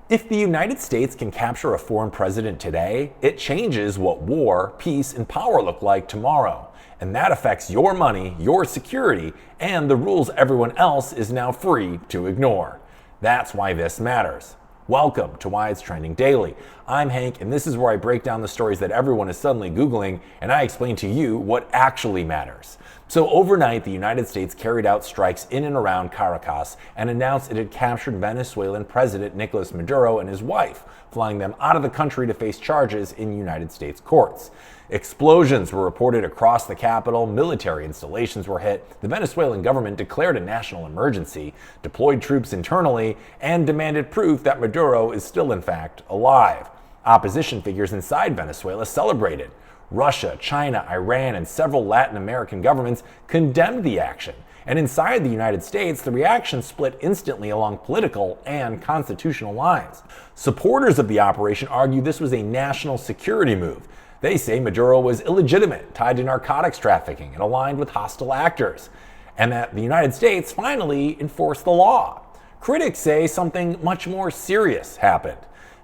If the United States can capture a foreign president today, it changes what war, peace, and power look like tomorrow. And that affects your money, your security, and the rules everyone else is now free to ignore. That's why this matters. Welcome to Why It's Trending Daily. I'm Hank, and this is where I break down the stories that everyone is suddenly Googling, and I explain to you what actually matters. So overnight, the United States carried out strikes in and around Caracas and announced it had captured Venezuelan President Nicolas Maduro and his wife, flying them out of the country to face charges in United States courts. Explosions were reported across the capital, military installations were hit, the Venezuelan government declared a national emergency, deployed troops internally, and demanded proof that Maduro is still in fact alive. Opposition figures inside Venezuela celebrated. Russia, China, Iran, and several Latin American governments condemned the action. And inside the United States, the reaction split instantly along political and constitutional lines. Supporters of the operation argue this was a national security move. They say Maduro was illegitimate, tied to narcotics trafficking, and aligned with hostile actors, and that the United States finally enforced the law. Critics say something much more serious happened.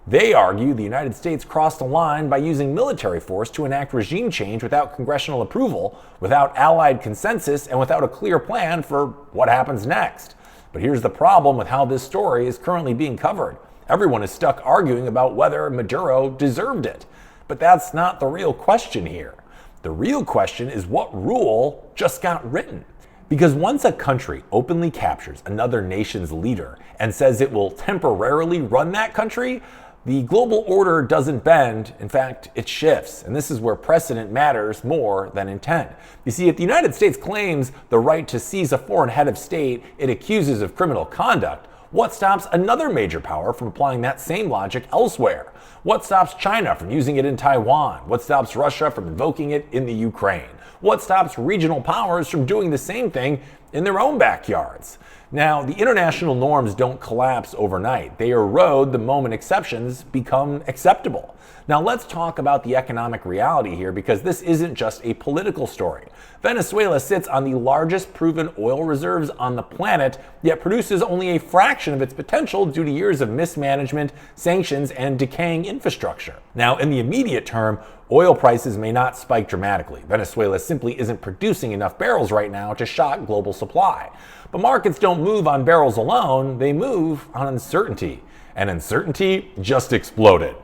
They argue the United States crossed a line by using military force to enact regime change without congressional approval, without allied consensus, and without a clear plan for what happens next. But here's the problem with how this story is currently being covered. Everyone is stuck arguing about whether Maduro deserved it. But that's not the real question here. The real question is what rule just got written. Because once a country openly captures another nation's leader and says it will temporarily run that country, the global order doesn't bend. In fact, it shifts. And this is where precedent matters more than intent. You see, if the United States claims the right to seize a foreign head of state it accuses of criminal conduct, what stops another major power from applying that same logic elsewhere? What stops China from using it in Taiwan? What stops Russia from invoking it in the Ukraine? What stops regional powers from doing the same thing in their own backyards? Now, the international norms don't collapse overnight. They erode the moment exceptions become acceptable. Now, let's talk about the economic reality here, because this isn't just a political story. Venezuela sits on the largest proven oil reserves on the planet, yet produces only a fraction of its potential due to years of mismanagement, sanctions, and decaying infrastructure. Now, in the immediate term, oil prices may not spike dramatically. Venezuela simply isn't producing enough barrels right now to shock global supply. But markets don't move on barrels alone, they move on uncertainty. And uncertainty just exploded.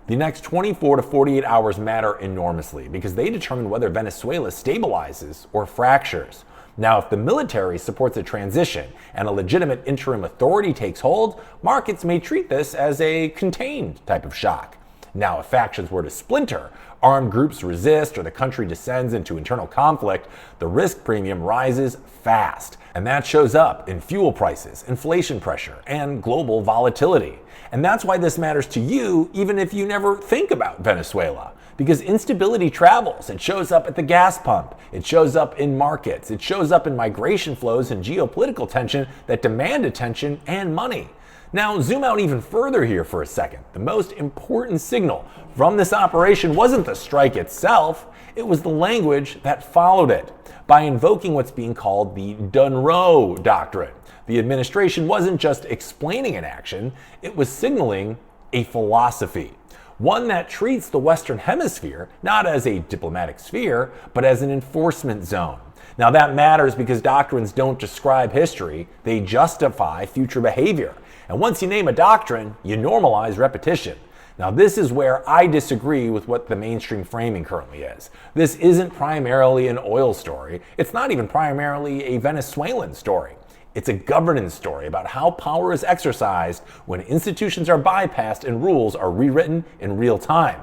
The next 24 to 48 hours matter enormously because they determine whether Venezuela stabilizes or fractures. Now, if the military supports a transition and a legitimate interim authority takes hold, markets may treat this as a contained type of shock. Now, if factions were to splinter, armed groups resist, or the country descends into internal conflict, the risk premium rises fast. And that shows up in fuel prices, inflation pressure, and global volatility. And that's why this matters to you, even if you never think about Venezuela. Because instability travels. It shows up at the gas pump. It shows up in markets. It shows up in migration flows and geopolitical tension that demand attention and money. Now, zoom out even further here for a second. The most important signal from this operation wasn't the strike itself, it was the language that followed it. By invoking what's being called the Monroe Doctrine, the administration wasn't just explaining an action, it was signaling a philosophy. One that treats the Western Hemisphere not as a diplomatic sphere, but as an enforcement zone. Now that matters because doctrines don't describe history, they justify future behavior. And once you name a doctrine, you normalize repetition. Now this is where I disagree with what the mainstream framing currently is. This isn't primarily an oil story. It's not even primarily a Venezuelan story. It's a governance story about how power is exercised when institutions are bypassed and rules are rewritten in real time.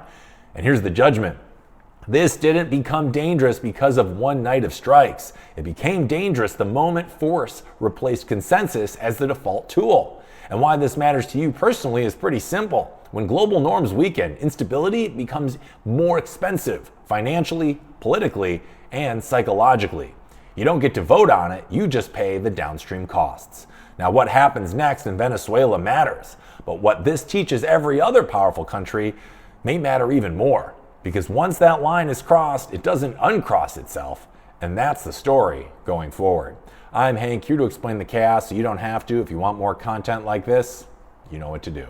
And here's the judgment. This didn't become dangerous because of one night of strikes. It became dangerous the moment force replaced consensus as the default tool. And why this matters to you personally is pretty simple. When global norms weaken, instability becomes more expensive financially, politically, and psychologically. You don't get to vote on it, you just pay the downstream costs. Now, what happens next in Venezuela matters, but what this teaches every other powerful country may matter even more. Because once that line is crossed, it doesn't uncross itself, and that's the story going forward. I'm Hank, here to explain the chaos so you don't have to. If you want more content like this, you know what to do.